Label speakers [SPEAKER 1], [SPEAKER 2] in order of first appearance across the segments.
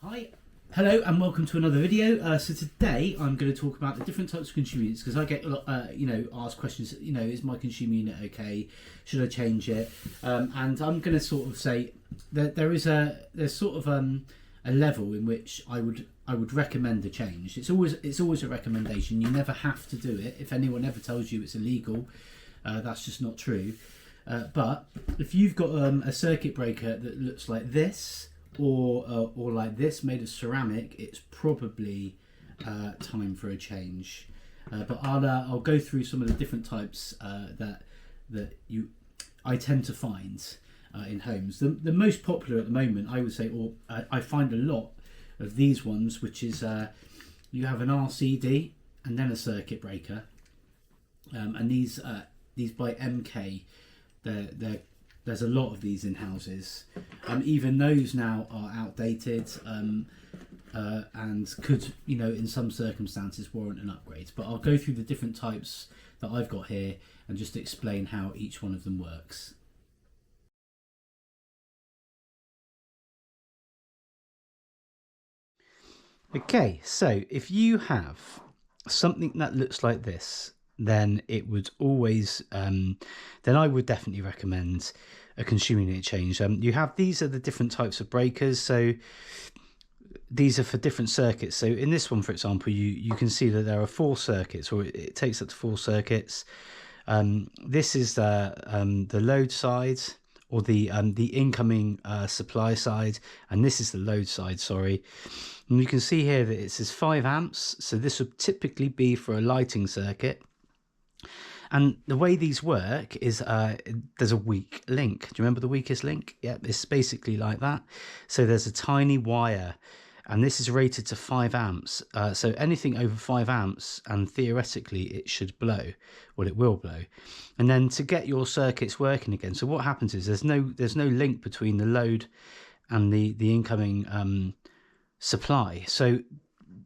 [SPEAKER 1] Hi, hello and welcome to another video. So today I'm going to talk about the different types of consumer units, because I get asked questions, is my consumer unit okay? Should I change it? And I'm going to sort of say that there's sort of a level in which I would recommend a change. It's always a recommendation. You never have to do it. If anyone ever tells you it's illegal, that's just not true. But if you've got a circuit breaker that looks like this, or like this, made of ceramic, it's probably time for a change. But I'll go through some of the different types that I tend to find in homes. The most popular at the moment, I would say, or I find a lot of these ones, which is you have an RCD and then a circuit breaker, and these by MK, there's a lot of these in houses. Even those now are outdated and could, in some circumstances warrant an upgrade. But I'll go through the different types that I've got here and just explain how each one of them works. Okay, so if you have something that looks like this, then it would always then I would definitely recommend a consumer unit change. These are the different types of breakers, so these are for different circuits. So in this one, for example, you can see that there are 4 circuits, or it takes up to 4 circuits. This is the load side, or the incoming supply side, and this is the load side, sorry. And you can see here that it says 5 amps, so this would typically be for a lighting circuit. And the way these work is there's a weak link. Do you remember the weakest link? Yeah, it's basically like that. So there's a tiny wire, and this is rated to 5 amps. So anything over 5 amps, and theoretically it should blow. Well, it will blow. And then to get your circuits working again, so what happens is there's no link between the load and the incoming supply. So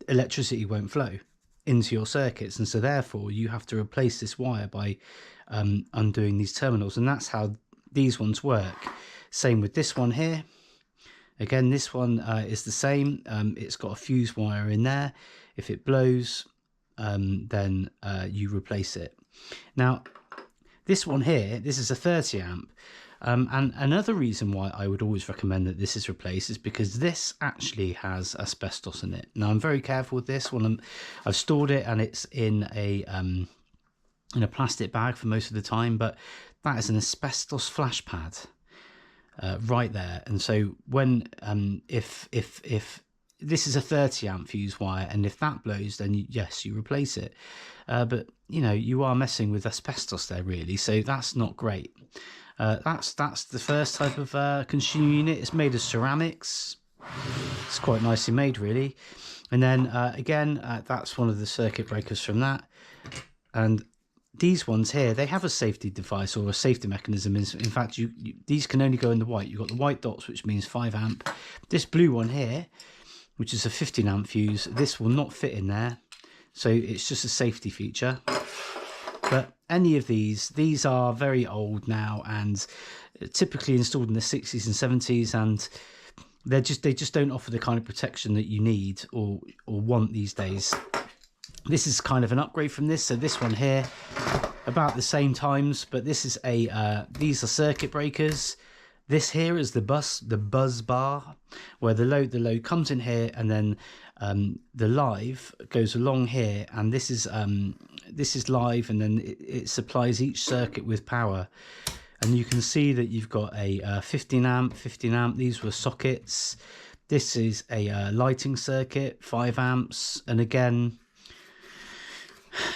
[SPEAKER 1] electricity won't flow into your circuits, and so therefore you have to replace this wire by undoing these terminals, and that's how these ones work. Same with this one here. Again, this one is the same. It's got a fuse wire in there. If it blows, then you replace it. Now this one here, this is a 30 amp. And another reason why I would always recommend that this is replaced is because this actually has asbestos in it. Now I'm very careful with this one. I've stored it, and it's in a plastic bag for most of the time, but that is an asbestos flash pad right there. And so when if this is a 30 amp fuse wire, and if that blows, then yes, you replace it. But you are messing with asbestos there, really, so that's not great. That's the first type of consumer unit. It's made of ceramics. It's quite nicely made, really. And then again, that's one of the circuit breakers from that. And these ones here, they have a safety device or a safety mechanism. In fact, these can only go in the white. You've got the white dots, which means 5 amp. This blue one here, which is a 15 amp fuse, this will not fit in there. So it's just a safety feature. But any of these are very old now, and typically installed in the 60s and 70s, and they just don't offer the kind of protection that you need or want these days. This is kind of an upgrade from this. So this one here, about the same times, but this is these are circuit breakers. This here is the buzz bar, where the load comes in here, and then the live goes along here, and this is live, and then it supplies each circuit with power. And you can see that you've got a 15 amp. These were sockets. This is a lighting circuit, 5 amps, and again,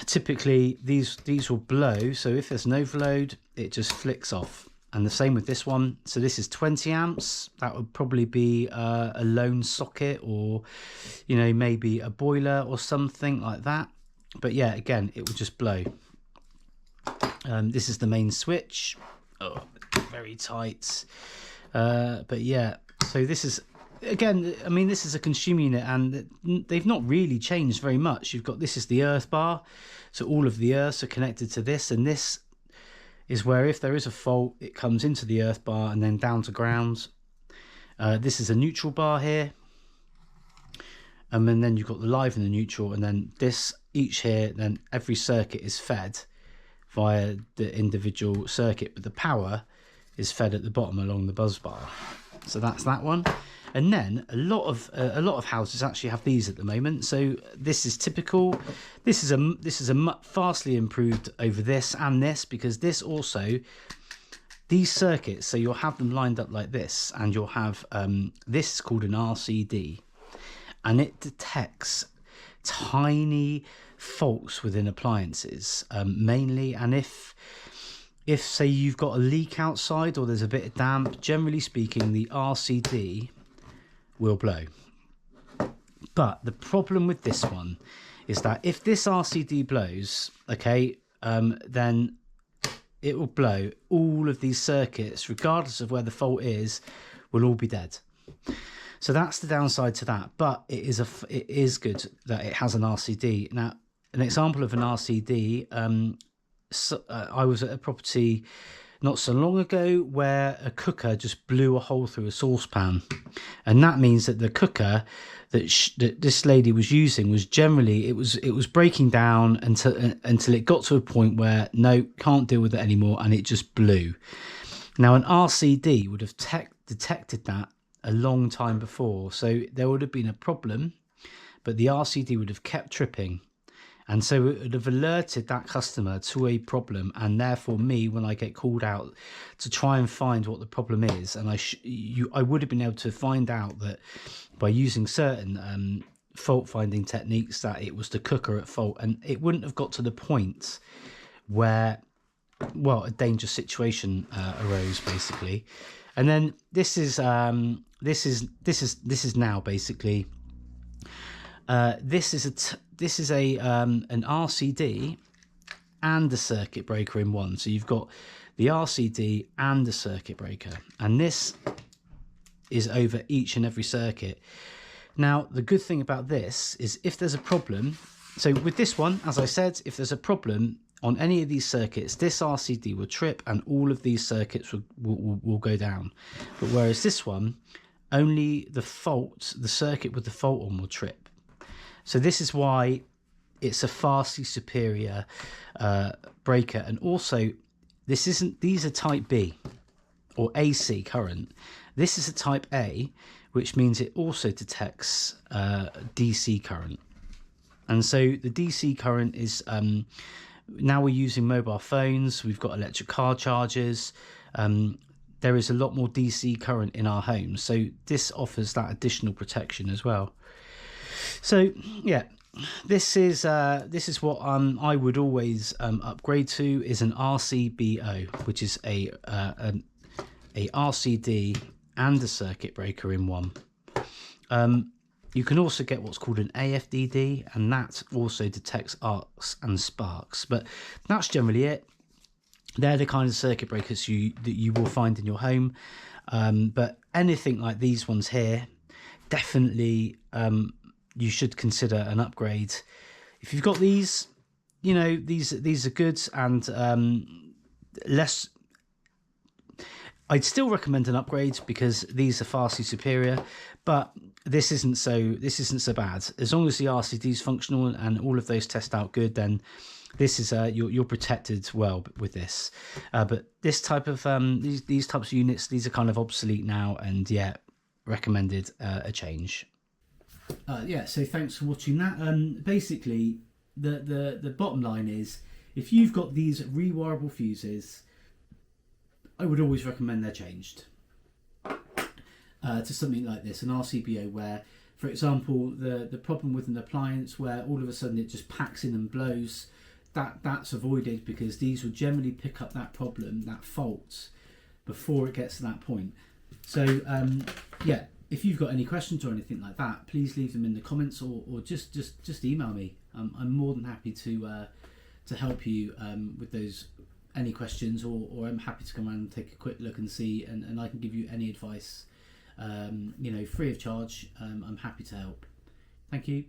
[SPEAKER 1] typically these will blow. So if there's an overload, it just flicks off. And the same with this one. So this is 20 amps. That would probably be a lone socket, or maybe a boiler or something like that. But yeah, again, it will just blow. This is the main switch. Oh, very tight. But yeah, so this is, again, I mean, this is a consumer unit, and they've not really changed very much. This is the earth bar, so all of the earths are connected to this, and this is where if there is a fault, it comes into the earth bar and then down to ground. This is a neutral bar here. and then you've got the live and the neutral, and then this each here, then every circuit is fed via the individual circuit, but the power is fed at the bottom along the buzz bar. So that's that one. And then a lot of houses actually have these at the moment. So this is typical. This is a vastly improved over this and this, because this also, these circuits, so you'll have them lined up like this, and you'll have this is called an RCD, and it detects tiny faults within appliances mainly. And if say you've got a leak outside or there's a bit of damp, generally speaking the RCD will blow. But the problem with this one is that if this RCD blows, okay, then it will blow all of these circuits, regardless of where the fault is, will all be dead. So that's the downside to that. But it is good that it has an RCD. Now, an example of an RCD, I was at a property not so long ago where a cooker just blew a hole through a saucepan, and that means that the cooker that this lady was using was generally it was breaking down until it got to a point where no, can't deal with it anymore, and it just blew. Now an RCD would have detected that a long time before, so there would have been a problem, but the RCD would have kept tripping. And so it would have alerted that customer to a problem, and therefore me, when I get called out to try and find what the problem is, and I would have been able to find out that by using certain fault finding techniques that it was the cooker at fault, and it wouldn't have got to the point where, well, a dangerous situation arose basically. And then this is now basically this is an RCD and a circuit breaker in one. So you've got the RCD and the circuit breaker, and this is over each and every circuit. Now the good thing about this is if there's a problem, so with this one, as I said, if there's a problem on any of these circuits, this RCD will trip and all of these circuits will go down. But whereas this one, only the circuit with the fault on will trip. So this is why it's a vastly superior breaker. And also, these are type B or AC current. This is a type A, which means it also detects DC current. And so the DC current is, now we're using mobile phones, we've got electric car chargers, there is a lot more DC current in our homes. So this offers that additional protection as well. So yeah, this is what I would always upgrade to, is an RCBO, which is a RCD and a circuit breaker in one. You can also get what's called an AFDD, and that also detects arcs and sparks. But that's generally it. They're the kind of circuit breakers that you will find in your home. But anything like these ones here, definitely you should consider an upgrade. If you've got these, you know, these are good, and less. I'd still recommend an upgrade because these are vastly superior, but this isn't so bad. As long as the RCD is functional and all of those test out good, then this is you're protected well with this. But this type of these types of units, these are kind of obsolete now, and yeah, recommended a change. Yeah, so thanks for watching that. Basically, the bottom line is, if you've got these rewirable fuses, I would always recommend they're changed to something like this, an RCBO, where, for example, the problem with an appliance where all of a sudden it just packs in and blows, that's avoided, because these will generally pick up that problem, that fault, before it gets to that point. So yeah, if you've got any questions or anything like that, please leave them in the comments, or just email me. I'm more than happy to help you with those, any questions, or I'm happy to come around and take a quick look and see, and I can give you any advice, you know, free of charge. I'm happy to help. Thank you.